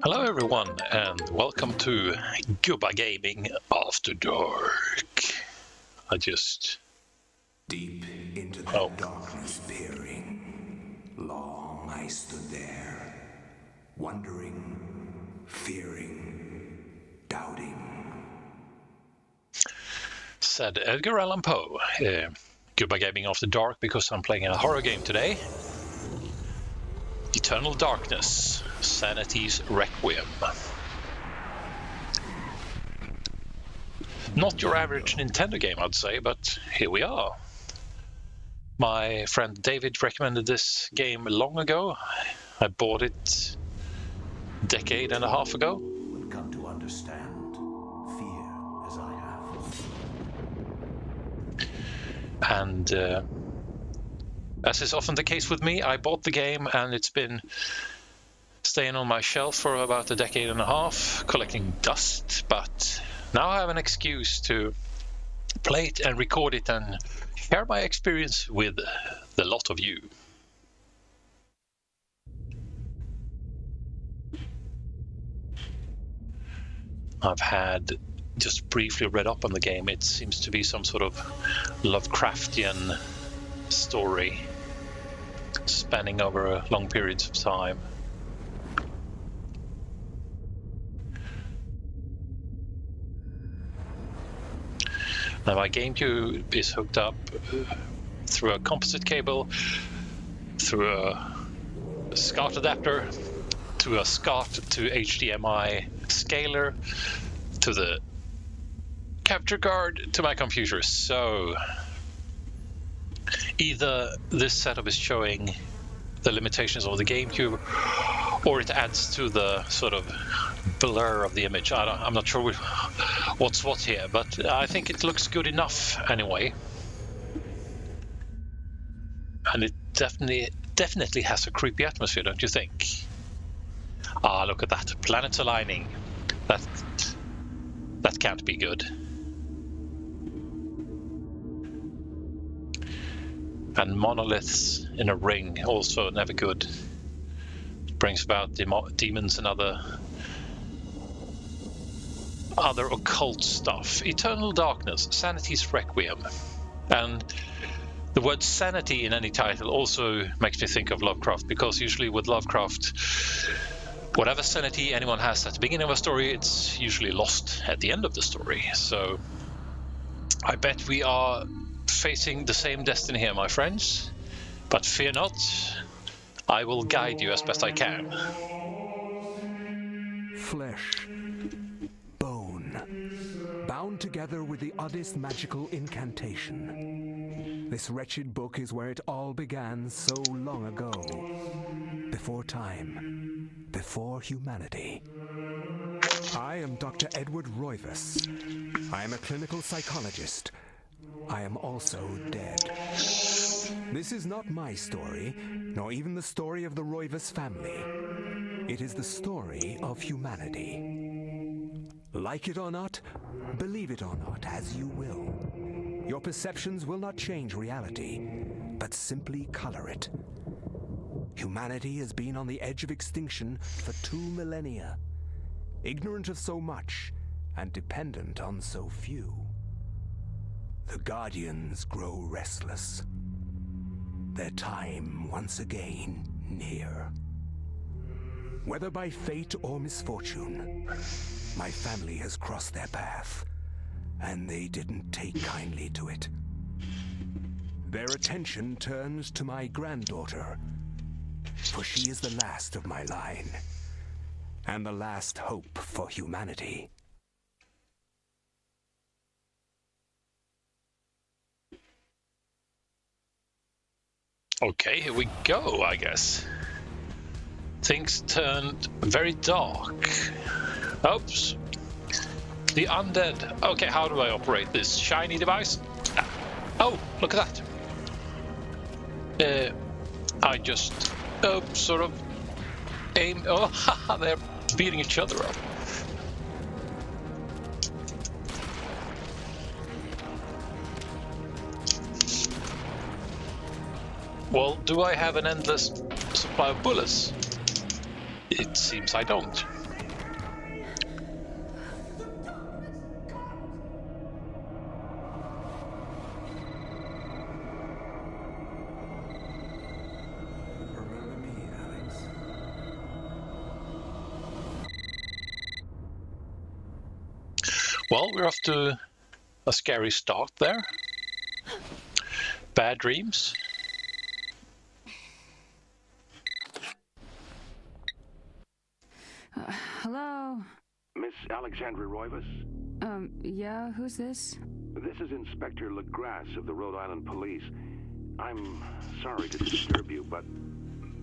Hello everyone and welcome to GubbaGaming After Dark. I just... Deep into the darkness peering, long I stood there, wondering, fearing, doubting. Said Edgar Allan Poe. GubbaGaming After Dark because I'm playing a horror game today. Eternal Darkness, Sanity's Requiem. Not your average Nintendo game, I'd say, but here we are. My friend David recommended this game long ago. I bought it a decade and a half ago. Will come to understand fear as I have. And as is often the case with me, I bought the game and it's been staying on my shelf for about a decade and a half, collecting dust, but now I have an excuse to play it and record it and share my experience with the lot of you. I've had just briefly read up on the game. It seems to be some sort of Lovecraftian story spanning over long periods of time. Now my GameCube is hooked up through a composite cable, through a SCART adapter, to a SCART to HDMI scaler, to the capture card, to my computer. So either this setup is showing the limitations of the GameCube, or it adds to the sort of blur of the image. I'm not sure what's what here, but I think it looks good enough anyway. And it definitely has a creepy atmosphere, don't you think? Ah, look at that. Planets aligning. That can't be good. And monoliths in a ring, also never good. It brings about demons and other occult stuff. Eternal Darkness, Sanity's Requiem. And the word sanity in any title also makes me think of Lovecraft, because usually with Lovecraft, whatever sanity anyone has at the beginning of a story, it's usually lost at the end of the story. So I bet we are facing the same destiny here, my friends. But fear not, I will guide you as best I can. Flesh, bone, bound together with the oddest magical incantation. This wretched book is where it all began so long ago. Before time, before humanity. I am Dr. Edward Roivas. I am a clinical psychologist. I am also dead. This is not my story, nor even the story of the Roivas family. It is the story of humanity. Like it or not, believe it or not, as you will. Your perceptions will not change reality, but simply color it. Humanity has been on the edge of extinction for 2 millennia, ignorant of so much and dependent on so few. The Guardians grow restless, their time once again near. Whether by fate or misfortune, my family has crossed their path, and they didn't take kindly to it. Their attention turns to my granddaughter, for she is the last of my line, and the last hope for humanity. Okay, here we go, I guess. Things turned very dark. Oops. The undead. Okay, how do I operate this shiny device? Oh, look at that. I just sort of aim. Oh, haha, they're beating each other up. Well, do I have an endless supply of bullets? It seems I don't. Well, we're off to a scary start there. Bad dreams. Hello? Miss Alexandra Roivas? Yeah, who's this? This is Inspector LeGrasse of the Rhode Island Police. I'm sorry to disturb you, but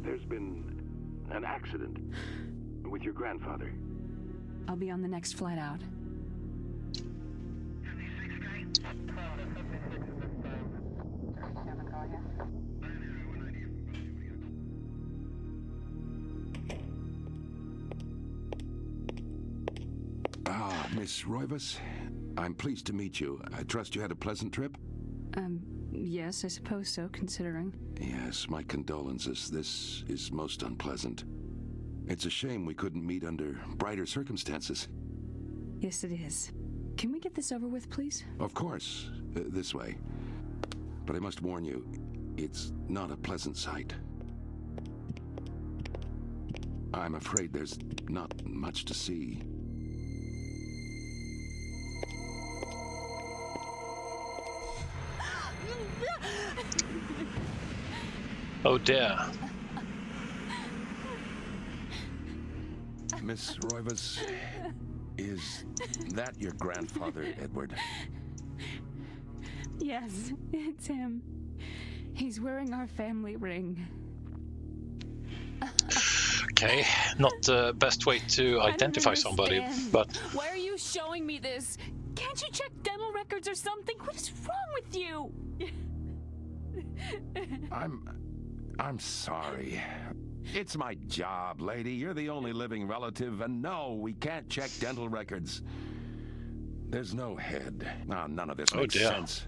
there's been an accident with your grandfather. I'll be on the next flight out. Miss Roivas, I'm pleased to meet you. I trust you had a pleasant trip? Yes, I suppose so, considering. Yes, my condolences. This is most unpleasant. It's a shame we couldn't meet under brighter circumstances. Yes, it is. Can we get this over with, please? Of course, this way. But I must warn you, it's not a pleasant sight. I'm afraid there's not much to see. Oh dear. Miss Roivas, is that your grandfather, Edward? Yes, it's him. He's wearing our family ring. Okay, not the best way to identify somebody, but... Why are you showing me this? Can't you check dental records or something? What is wrong with you? I'm sorry. It's my job, lady. You're the only living relative, and no, we can't check dental records. There's no head. None of this makes sense.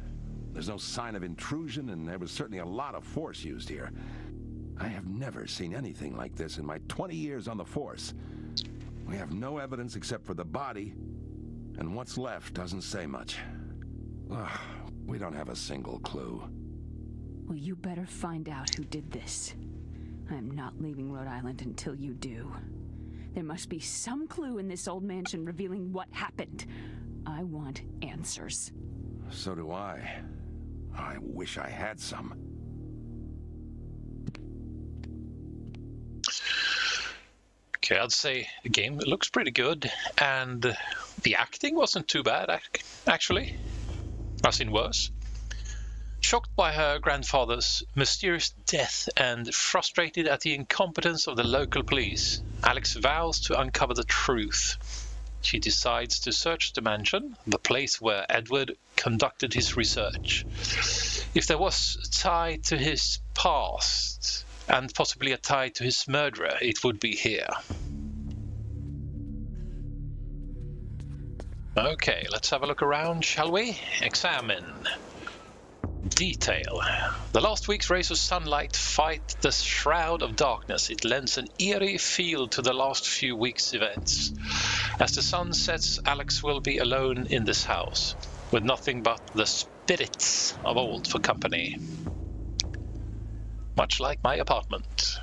There's no sign of intrusion, and there was certainly a lot of force used here. I have never seen anything like this in my 20 years on the force. We have no evidence except for the body, and what's left doesn't say much. Ugh, we don't have a single clue. Well, you better find out who did this. I'm not leaving Rhode Island until you do. There must be some clue in this old mansion revealing what happened. I want answers. So do I. I wish I had some. Okay, I'd say the game looks pretty good, and the acting wasn't too bad, actually. I've seen worse. Shocked by her grandfather's mysterious death and frustrated at the incompetence of the local police, Alex vows to uncover the truth. She decides to search the mansion, the place where Edward conducted his research. If there was a tie to his past, and possibly a tie to his murderer, it would be here. Okay, let's have a look around, shall we? Examine. Detail. The last week's rays of sunlight fight the shroud of darkness. It lends an eerie feel to the last few weeks' events. As the sun sets, Alex will be alone in this house, with nothing but the spirits of old for company. Much like my apartment.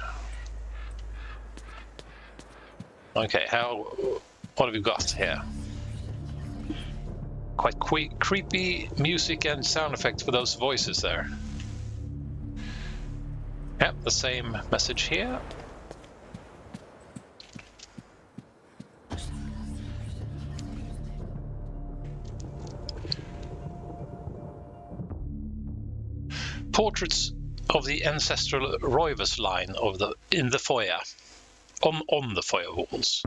Okay, what have we got here? Quite creepy music and sound effects for those voices there. Yep, the same message here. Portraits of the ancestral Roivas line in the foyer. On the foyer walls.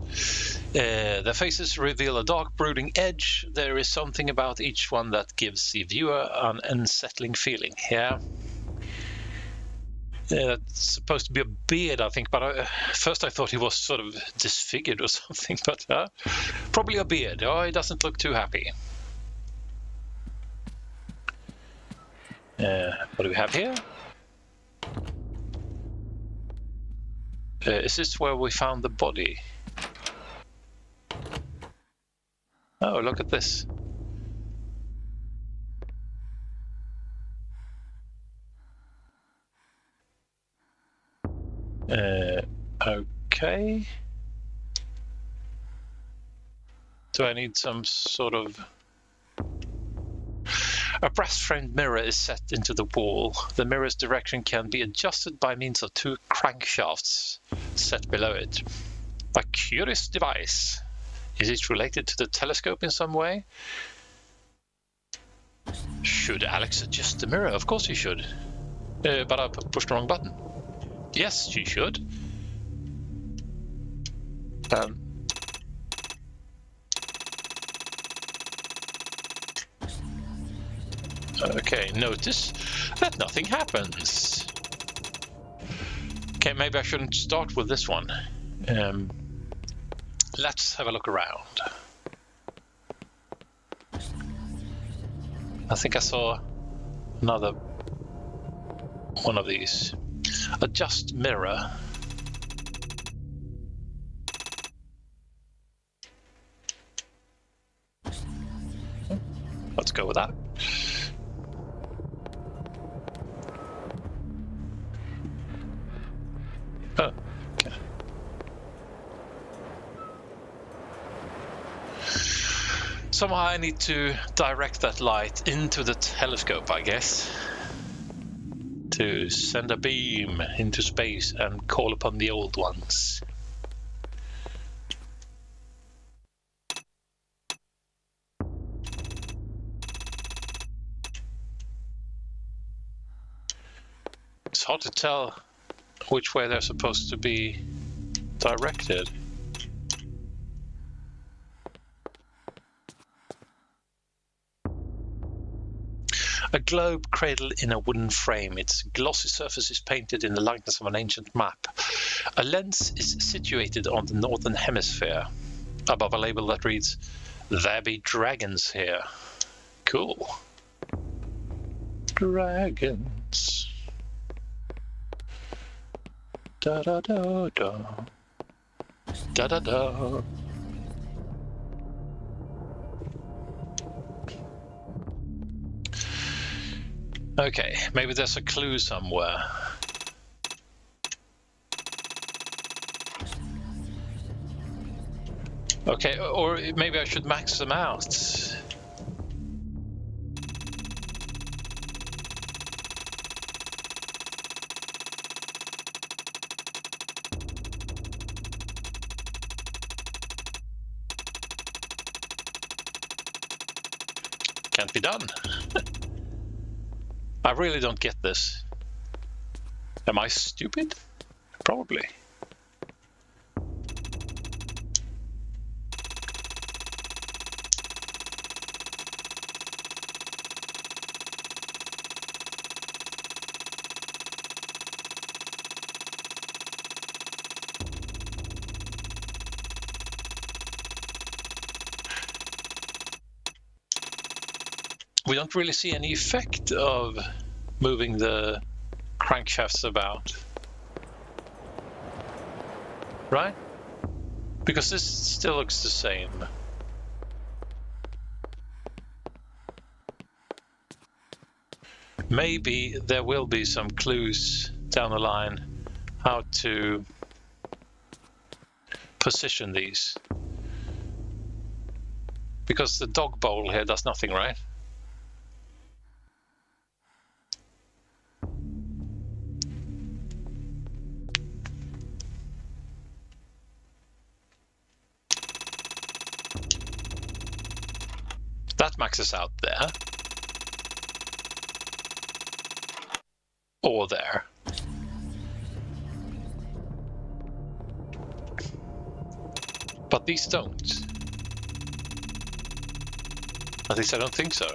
Their faces reveal a dark, brooding edge. There is something about each one that gives the viewer an unsettling feeling. Yeah. It's supposed to be a beard, I think, but first I thought he was sort of disfigured or something, but probably a beard. Oh, he doesn't look too happy. What do we have here? Is this where we found the body? Oh, look at this. Okay. Do I need some sort of A brass-framed mirror is set into the wall. The mirror's direction can be adjusted by means of 2 crankshafts set below it. A curious device. Is it related to the telescope in some way? Should Alex adjust the mirror? Of course he should. But I pushed the wrong button. Yes, she should. Okay, notice that nothing happens. Okay, maybe I shouldn't start with this one. Let's have a look around. I think I saw another one of these. Adjust mirror. Let's go with that. Oh, okay. Somehow I need to direct that light into the telescope, I guess, to send a beam into space and call upon the old ones. It's hard to tell which way they're supposed to be directed. A globe cradled in a wooden frame. Its glossy surface is painted in the likeness of an ancient map. A lens is situated on the northern hemisphere, above a label that reads, "There be dragons here." Cool. Dragons. Da da da da. Da da da. Okay, maybe there's a clue somewhere. Okay, or maybe I should max them out. Can't be done. I really don't get this. Am I stupid? Probably. We don't really see any effect of moving the crankshafts about, right? Because this still looks the same. Maybe there will be some clues down the line how to position these. Because the dog bowl here does nothing, right? That maxes out there. Or there. But these don't. At least I don't think so.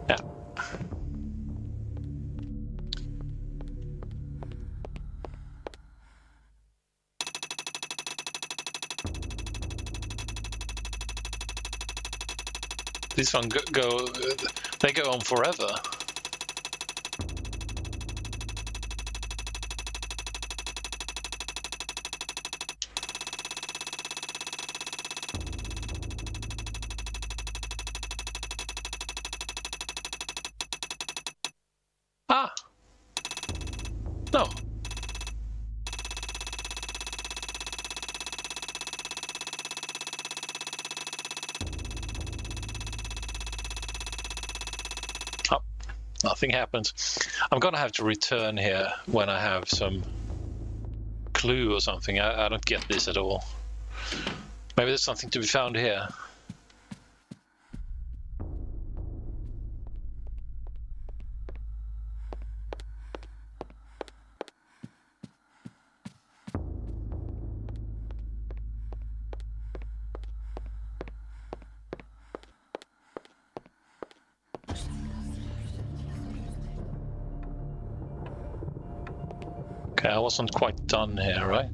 Yeah. These ones they go on forever. Ah! No. Nothing happens. I'm gonna have to return here when I have some clue or something. I don't get this at all. Maybe there's something to be found here. Okay, I wasn't quite done here, right?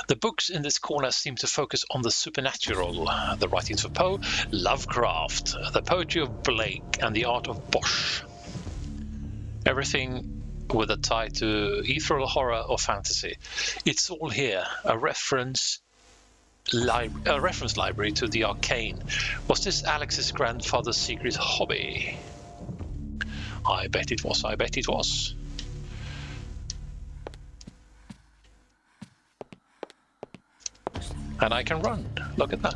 The books in this corner seem to focus on the supernatural, the writings of Poe, Lovecraft, the poetry of Blake, and the art of Bosch. Everything with a tie to ethereal horror or fantasy. It's all here, a reference library to the arcane. Was this Alex's grandfather's secret hobby? I bet it was, I bet it was. And I can run. Look at that.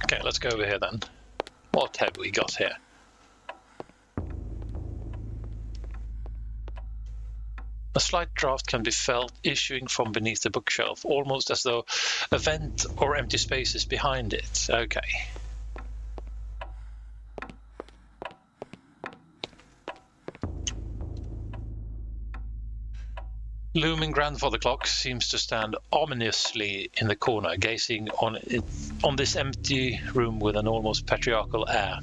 Okay, let's go over here then. What have we got here? A slight draft can be felt issuing from beneath the bookshelf, almost as though a vent or empty space is behind it. Okay. Looming grandfather clock seems to stand ominously in the corner, gazing on this empty room with an almost patriarchal air.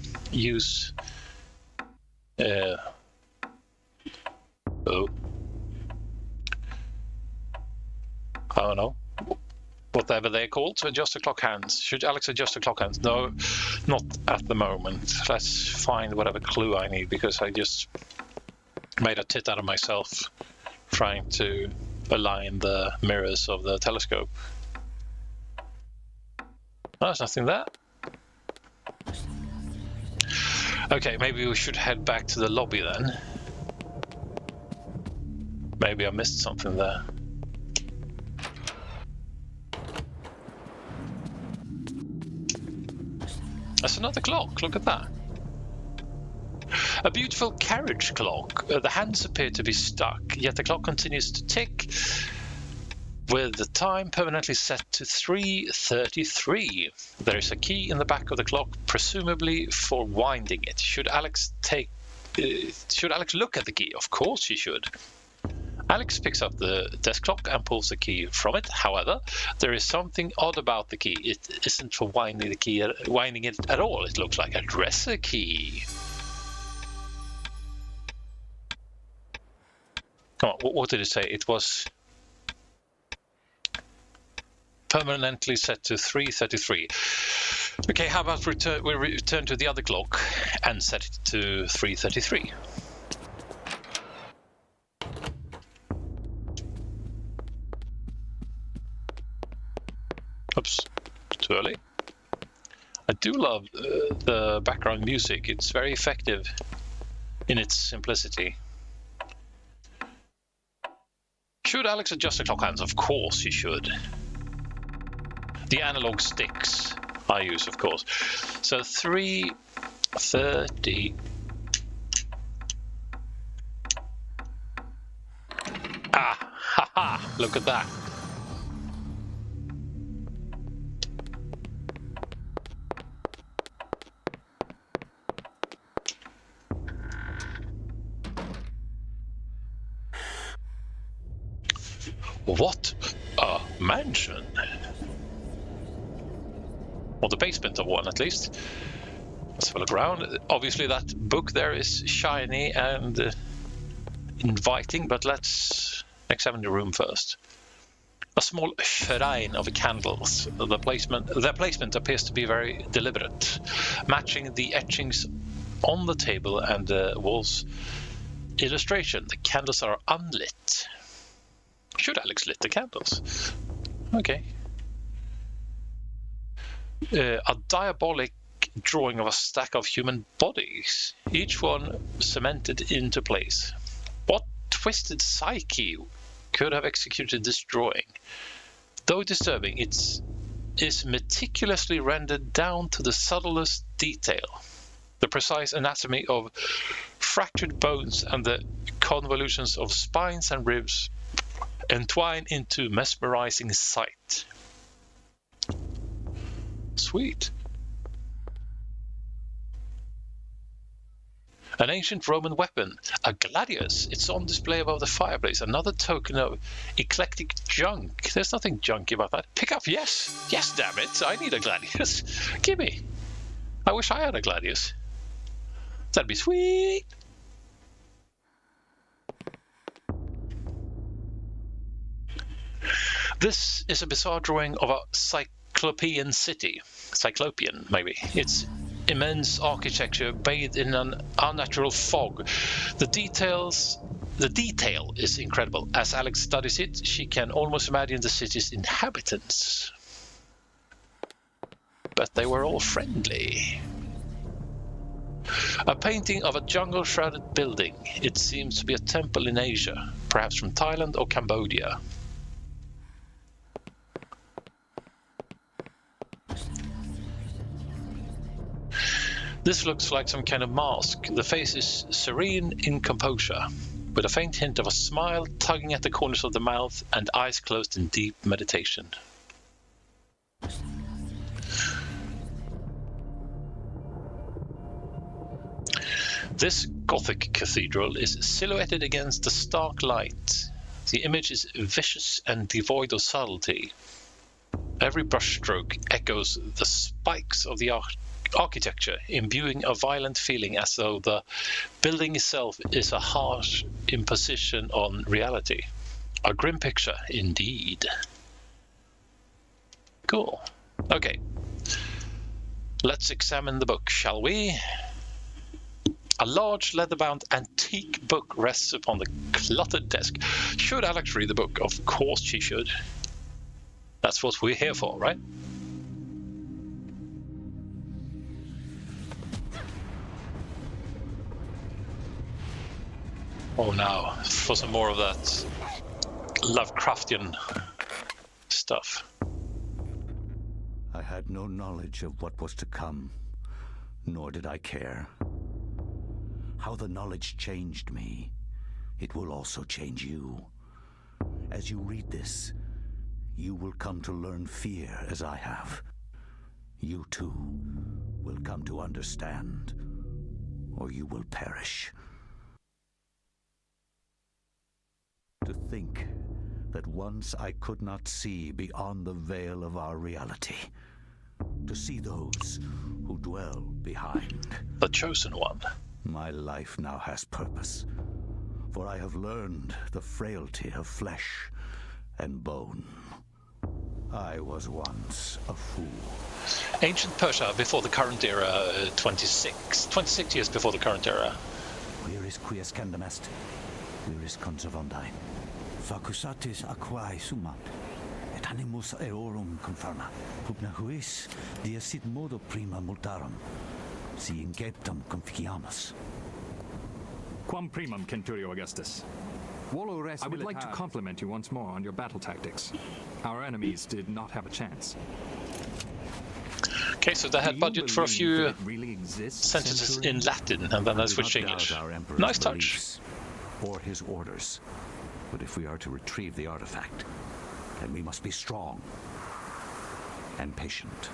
I don't know. Whatever they're called, to adjust the clock hands. Should Alex adjust the clock hands? No, not at the moment. Let's find whatever clue I need, because I just made a tit out of myself trying to align the mirrors of the telescope. Oh, there's nothing there. Okay, maybe we should head back to the lobby then. Maybe I missed something there. That's another clock, look at that. A beautiful carriage clock. The hands appear to be stuck, yet the clock continues to tick, with the time permanently set to 3:33. There is a key in the back of the clock, presumably for winding it. Should Alex look at the key? Of course she should. Alex picks up the desk clock and pulls the key from it. However, there is something odd about the key. It isn't for winding it at all. It looks like a dresser key. Come on, what did it say? It was permanently set to 3:33. Okay, how about we return to the other clock and set it to 3:33. Oops, too early. I do love the background music. It's very effective in its simplicity. Should Alex adjust the clock hands? Of course he should. The analog sticks I use, of course. So 3:30. Ah, haha, look at that. What a mansion! Or the basement of one, at least. Let's have a look around. Obviously, that book there is shiny and inviting, but let's examine the room first. A small shrine of candles. Their placement appears to be very deliberate, matching the etchings on the table and the wall's illustration. The candles are unlit. Should Alex lit the candles? Okay. A diabolic drawing of a stack of human bodies, each one cemented into place. What twisted psyche could have executed this drawing. Though disturbing, it is meticulously rendered down to the subtlest detail. The precise anatomy of fractured bones and the convolutions of spines and ribs entwine into mesmerizing sight. Sweet. An ancient Roman weapon, a gladius. It's on display above the fireplace. Another token of eclectic junk. There's nothing junky about that. Pick up, yes. Yes, damn it. I need a gladius. Gimme. I wish I had a gladius. That'd be sweet. This is a bizarre drawing of a Cyclopean city. Cyclopean, maybe. It's immense architecture bathed in an unnatural fog. The detail is incredible. As Alex studies it, she can almost imagine the city's inhabitants. But they were all friendly. A painting of a jungle-shrouded building. It seems to be a temple in Asia, perhaps from Thailand or Cambodia. This looks like some kind of mask. The face is serene in composure, with a faint hint of a smile tugging at the corners of the mouth and eyes closed in deep meditation. This Gothic cathedral is silhouetted against the stark light. The image is vicious and devoid of subtlety. Every brushstroke echoes the spikes of the architecture, imbuing a violent feeling as though the building itself is a harsh imposition on reality. A grim picture, indeed. Cool. Okay. Let's examine the book, shall we? A large leather-bound antique book rests upon the cluttered desk. Should Alex read the book? Of course she should. That's what we're here for, right? Oh, now for some more of that Lovecraftian stuff. I had no knowledge of what was to come, nor did I care. How the knowledge changed me, it will also change you. As you read this, you will come to learn fear as I have. You too will come to understand, or you will perish. To think that once I could not see beyond the veil of our reality. To see those who dwell behind. The chosen one. My life now has purpose, for I have learned the frailty of flesh and bone. I was once a fool. Ancient Persia before the current era, 26 years before the current era. Where is quies candamest? Where is conservondine? Facusatis aquae sumat, et animus eorum conferma. Pugna huis, dia sit modo prima multarum, si inceptum conficiamus. Quam primum, Centurio Augustus. I would like to compliment you once more on your battle tactics. Our enemies did not have a chance. Okay, so they had budget for a few sentences in Latin, and then they switched to English. Nice touch. Or his orders. But if we are to retrieve the artifact, then we must be strong and patient.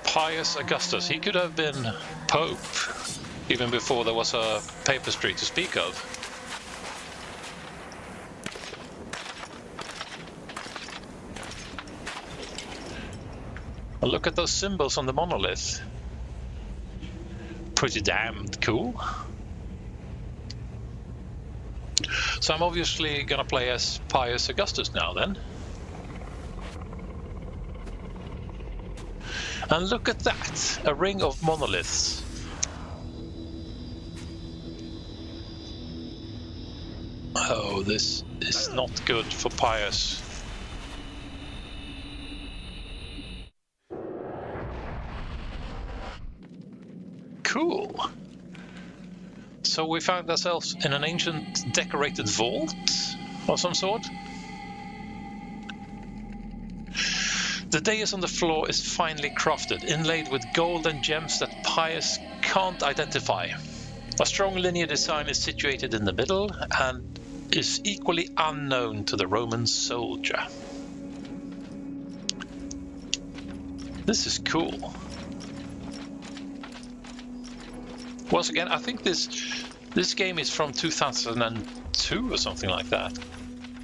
Pius Augustus, he could have been Pope even before there was a papistry to speak of. Well, look at those symbols on the monolith. Pretty damned cool. So I'm obviously gonna play as Pius Augustus now then. And look at that, a ring of monoliths. Oh, this is not good for Pius. Cool. So we found ourselves in an ancient decorated vault of some sort. The dais on the floor is finely crafted, inlaid with gold and gems that Pius can't identify. A strong linear design is situated in the middle and is equally unknown to the Roman soldier. This is cool. Once again, I think this game is from 2002 or something like that.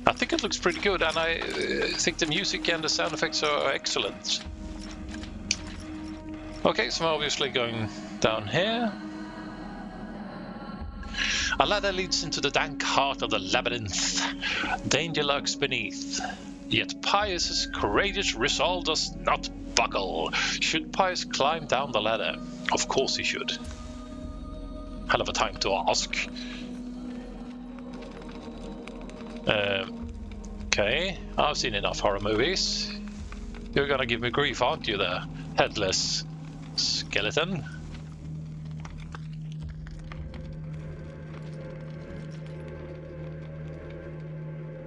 I think it looks pretty good, and I think the music and the sound effects are excellent. Okay, so I'm obviously going down here. A ladder leads into the dank heart of the labyrinth. Danger lurks beneath. Yet Pius's courageous resolve does not buckle. Should Pius climb down the ladder? Of course he should. Hell of a time to ask. Okay, I've seen enough horror movies. You're gonna give me grief, aren't you there, headless skeleton?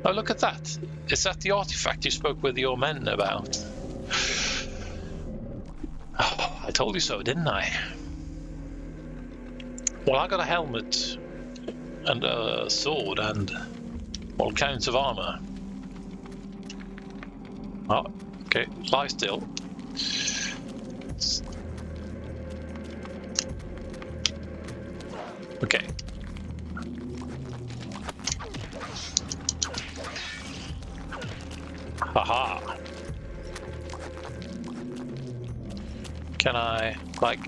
Oh, look at that. Is that the artifact you spoke with your men about? Oh, I told you so, didn't I? Well, I got a helmet and a sword and all kinds of armor. Oh, okay, lie still. Okay. Haha. Can I, like...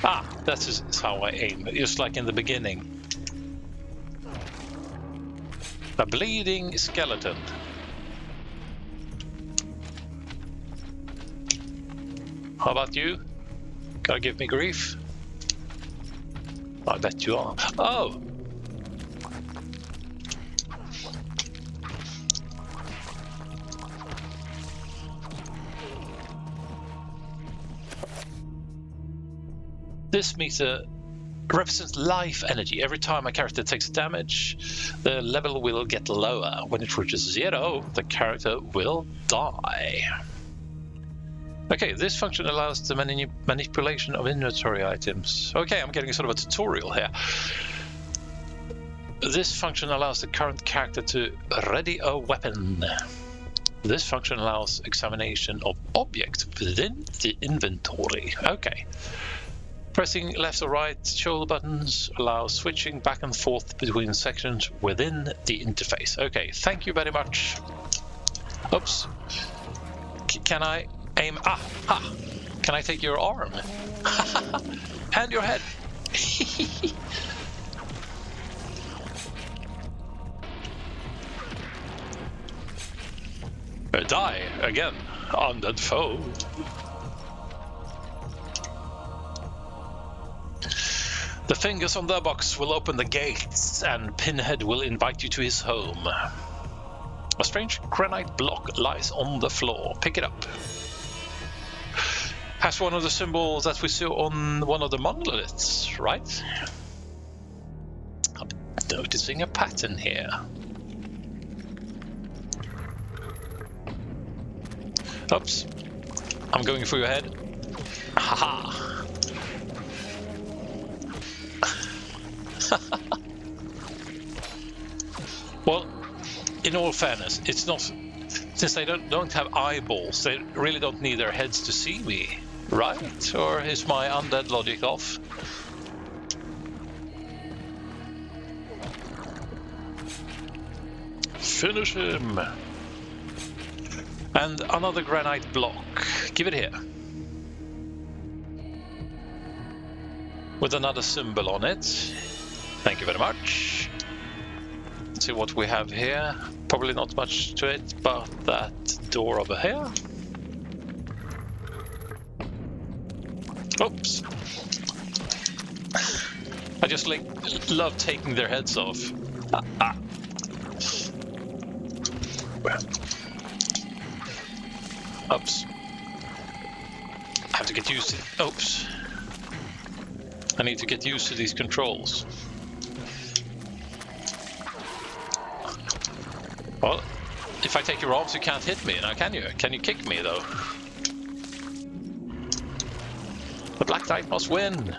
Ah, that is how I aim, just like in the beginning. A bleeding skeleton. How about you? Gonna give me grief? I bet you are. Oh! This meter represents life energy. Every time a character takes damage, the level will get lower. When it reaches 0, the character will die. Okay, this function allows the manipulation of inventory items. Okay, I'm getting sort of a tutorial here. This function allows the current character to ready a weapon. This function allows examination of objects within the inventory. Okay. Pressing left or right shoulder buttons allows switching back and forth between sections within the interface. Okay, thank you very much. Oops. Can I aim? Ah, ha! Can I take your arm? And your head. Die again, undead foe. The fingers on the box will open the gates, and Pinhead will invite you to his home. A strange granite block lies on the floor. Pick it up. Has one of the symbols that we saw on one of the monoliths, right? I'm noticing a pattern here. Oops. I'm going for your head. Haha. Well, in all fairness, it's not, since they don't have eyeballs, they really don't need their heads to see me, right? Or is my undead logic off? Finish him! And another granite block. Give it here. With another symbol on it. Thank you very much. Let's see what we have here. Probably not much to it, but that door over here. Oops. I just like love taking their heads off. Oops. I have to get used to... Oops. I need to get used to these controls. Well, if I take your arms, you can't hit me, now can you? Can you kick me, though? The Black Knight must win!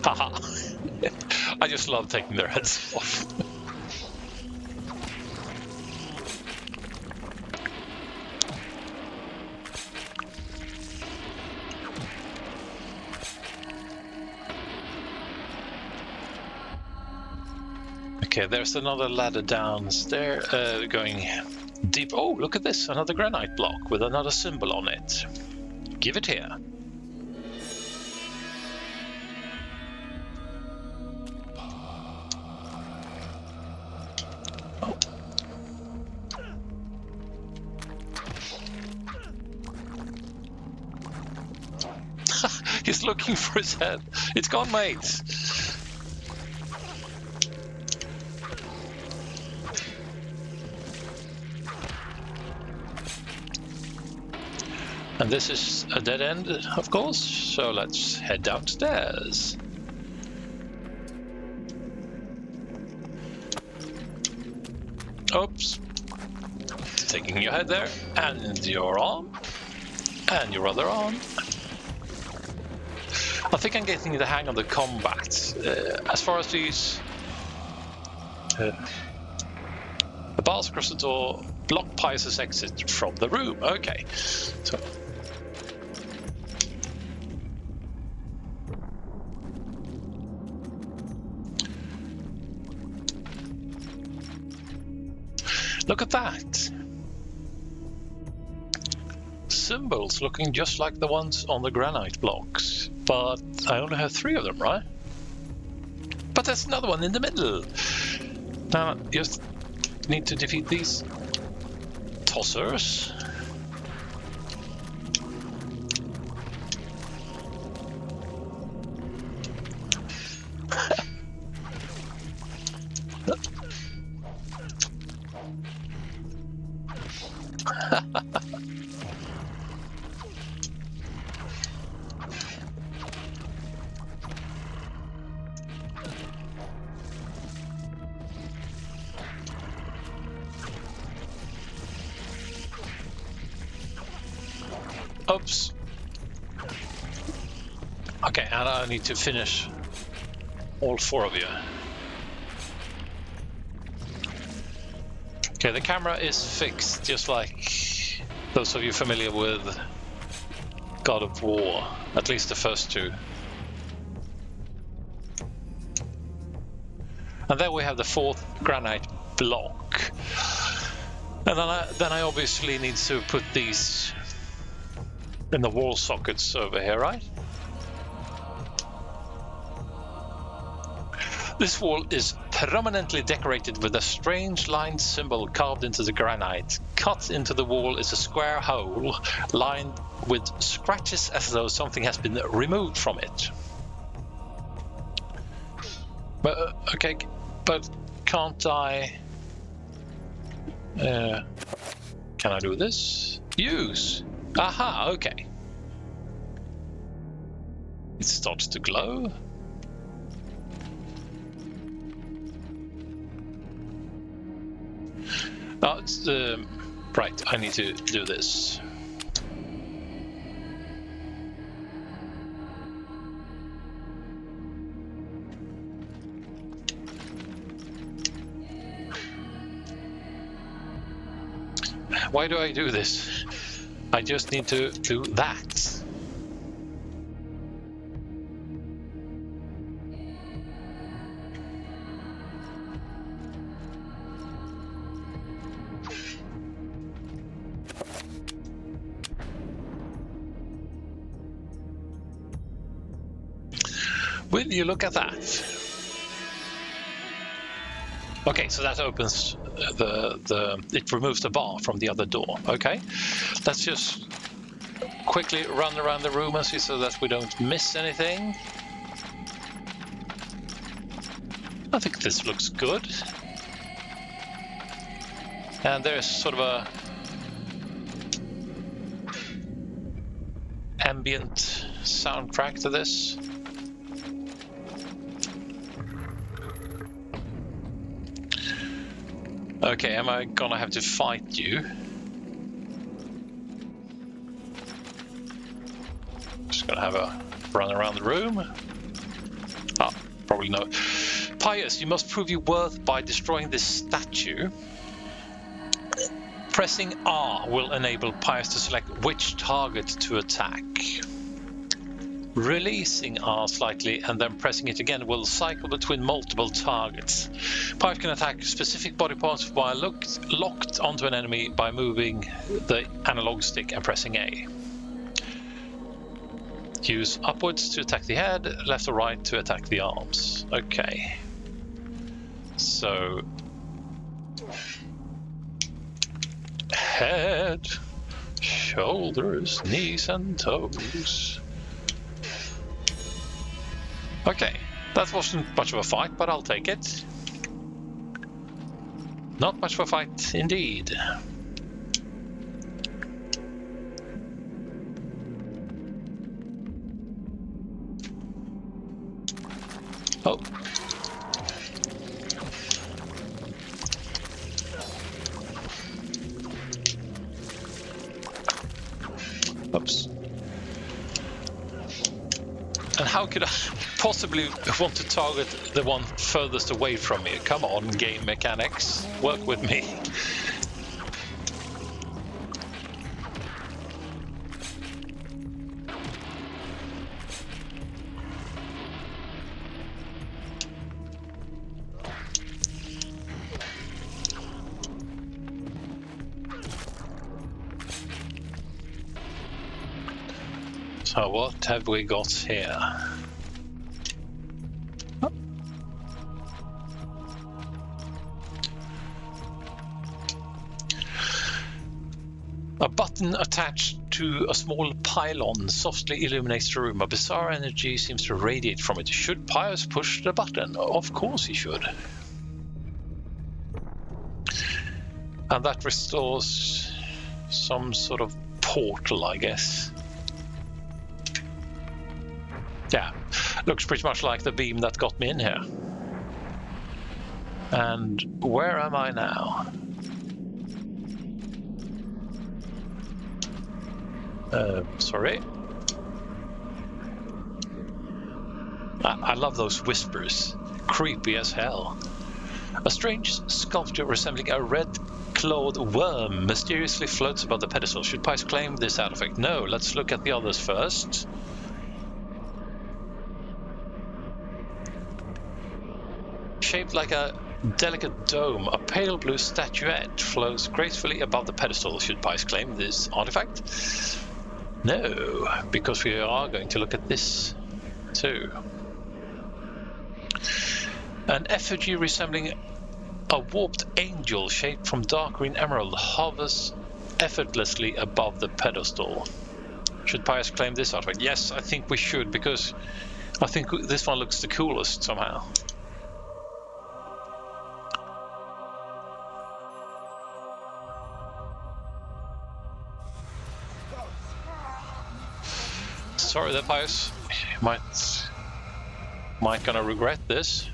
Haha! I just love taking their heads off. Okay, there's another ladder downstairs, going deep. Oh, look at this, another granite block with another symbol on it. Give it here. Oh. He's looking for his head. It's gone, mate. And this is a dead end, of course, so let's head downstairs. Oops. Taking your head there, and your arm, and your other arm. I think I'm getting the hang of the combat. As far as these... the bars across the door block Pius's exit from the room. Okay. So... Look at that! Symbols looking just like the ones on the granite blocks, but I only have 3 of them, right? But there's another one in the middle! Now, I just need to defeat these tossers. Oops. Okay, and I need to finish all 4 of you. Okay, the camera is fixed, just like those of you familiar with God of War, at least the first 2. And then we have the 4th granite block. And then I obviously need to put these in the wall sockets over here, right? This wall is prominently decorated with a strange lined symbol carved into the granite. Cut into the wall is a square hole lined with scratches as though something has been removed from it. But okay, but can't I... can I do this? Use! Aha, okay. It starts to glow. Oh, it's, right, I need to do this. Why do I do this? I just need to do that. Will you look at that? Okay, so that opens it removes the bar from the other door. Okay, let's just quickly run around the room and see so that we don't miss anything. I think this looks good. And there's sort of a ambient soundtrack to this. Okay, am I gonna have to fight you? Just gonna have a run around the room. Ah, probably no. Pius, you must prove your worth by destroying this statue. Pressing R will enable Pius to select which target to attack. Releasing R slightly and then pressing it again will cycle between multiple targets. Pius can attack specific body parts while locked onto an enemy by moving the analog stick and pressing A. Use upwards to attack the head, left or right to attack the arms. Okay. So... head, shoulders, knees and toes. Okay, that wasn't much of a fight, but I'll take it. Not much of a fight indeed. Oh. Oops. And how could I possibly want to target the one furthest away from me? Come on, game mechanics, work with me. So what have we got here? Oh. A button attached to a small pylon softly illuminates the room. A bizarre energy seems to radiate from it. Should Pius push the button? Of course he should. And that restores some sort of portal, I guess. Yeah, looks pretty much like the beam that got me in here. And where am I now? Sorry. I love those whispers. Creepy as hell. A strange sculpture resembling a red-clawed worm mysteriously floats above the pedestal. Should Pius claim this artifact? No, let's look at the others first. Shaped like a delicate dome, a pale blue statuette floats gracefully above the pedestal. Should Pius claim this artifact? No, because we are going to look at this too. An effigy resembling a warped angel shaped from dark green emerald hovers effortlessly above the pedestal. Should Pius claim this artifact? Yes, I think we should, because I think this one looks the coolest somehow. Sorry there, Pius. You might gonna regret this.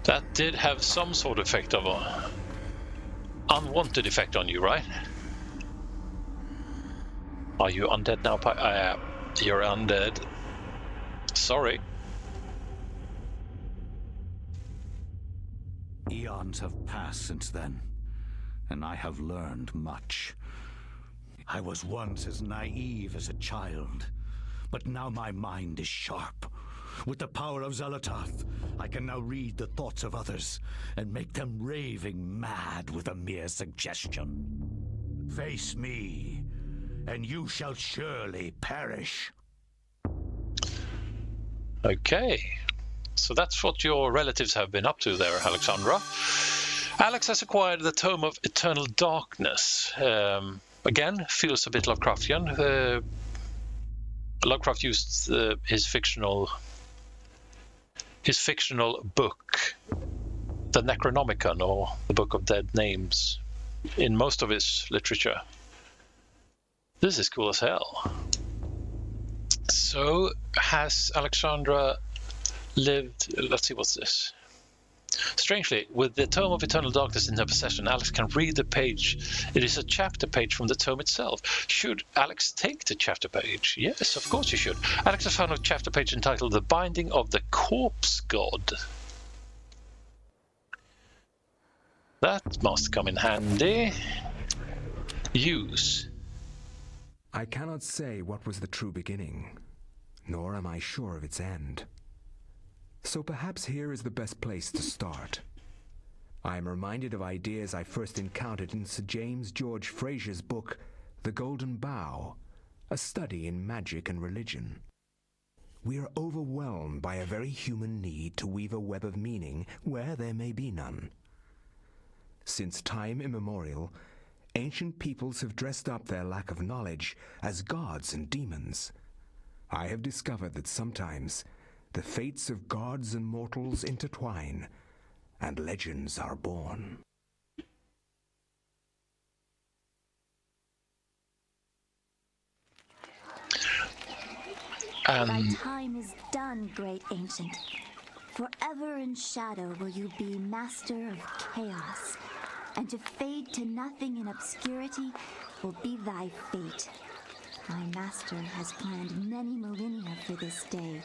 That did have some sort of effect of a unwanted effect on you, right? Are you undead now, you're undead. Sorry. Eons have passed since then, and I have learned much. I was once as naive as a child, but now my mind is sharp. With the power of Xel'lotath, I can now read the thoughts of others and make them raving mad with a mere suggestion. Face me, and you shall surely perish. Okay, so that's what your relatives have been up to there, Alexandra. Alex has acquired the Tome of Eternal Darkness. Again, feels a bit Lovecraftian. Lovecraft used his fictional book, the Necronomicon, or the Book of Dead Names, in most of his literature. This is cool as hell. So, has Alexandra lived... Let's see, what's this? Strangely, with the Tome of Eternal Darkness in her possession, Alex can read the page. It is a chapter page from the tome itself. Should Alex take the chapter page? Yes, of course you should. Alex has found a chapter page entitled The Binding of the Corpse God. That must come in handy. Use. I cannot say what was the true beginning, nor am I sure of its end. So perhaps here is the best place to start. I am reminded of ideas I first encountered in Sir James George Fraser's book, The Golden Bough, a study in magic and religion. We are overwhelmed by a very human need to weave a web of meaning where there may be none. Since time immemorial, ancient peoples have dressed up their lack of knowledge as gods and demons. I have discovered that sometimes the fates of gods and mortals intertwine, and legends are born. Thy time is done, great ancient. Forever in shadow will you be master of chaos, and to fade to nothing in obscurity will be thy fate. My master has planned many millennia for this day.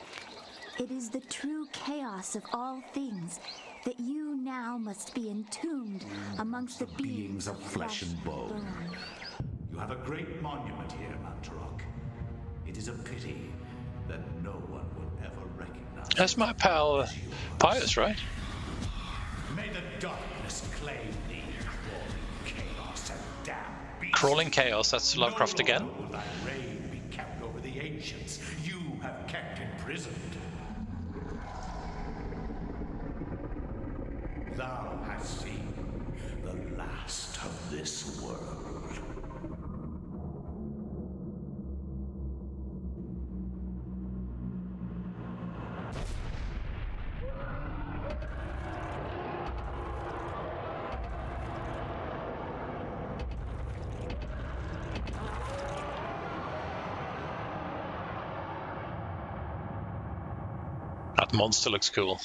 It is the true chaos of all things that you now must be entombed amongst the beings of flesh and bone. You have a great monument here, Mantarok. It is a pity that no one will ever recognize. That's my pal Pius, right? May the darkness claim thee, crawling chaos and damn beast. Crawling chaos, that's Lovecraft again. No longer will thy reign be kept over the ancients you have kept imprisoned. Thou hast seen the last of this world. That monster looks cool.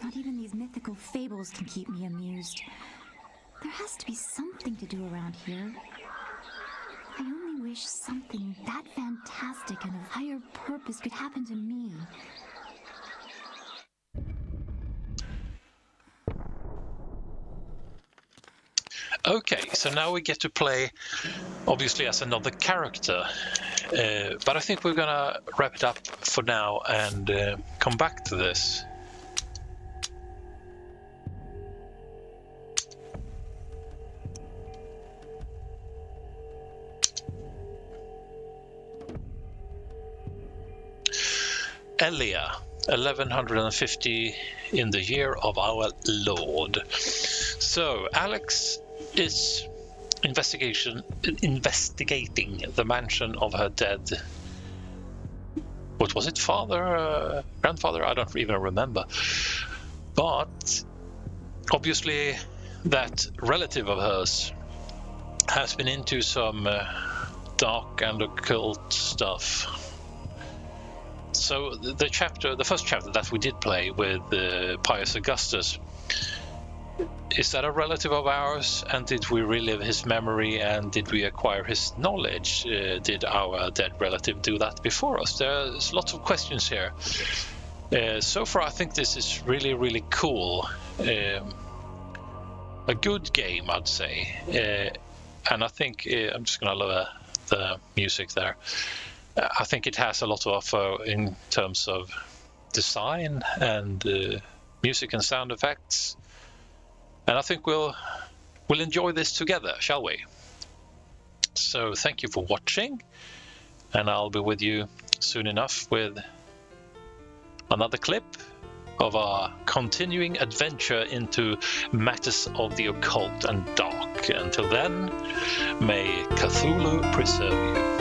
Not even these mythical fables can keep me amused. There has to be something to do around here. I only wish something that fantastic and of higher purpose could happen to me. Okay, so now we get to play, obviously, as another character. But I think we're gonna wrap it up for now and come back to this. Elia, 1150 in the year of our Lord. So Alex is investigating the mansion of her dead. What was it? Father? Grandfather? I don't even remember. But obviously that relative of hers has been into some dark and occult stuff. So the first chapter that we did play with Pius Augustus, is that a relative of ours? And did we relive his memory? And did we acquire his knowledge? Did our dead relative do that before us? There's lots of questions here. So far, I think this is really, really cool. A good game, I'd say. And I think I'm just going to lower the music there. I think it has a lot to offer in terms of design and music and sound effects. And I think we'll enjoy this together, shall we? So thank you for watching, and I'll be with you soon enough with another clip of our continuing adventure into matters of the occult and dark. Until then, may Cthulhu preserve you.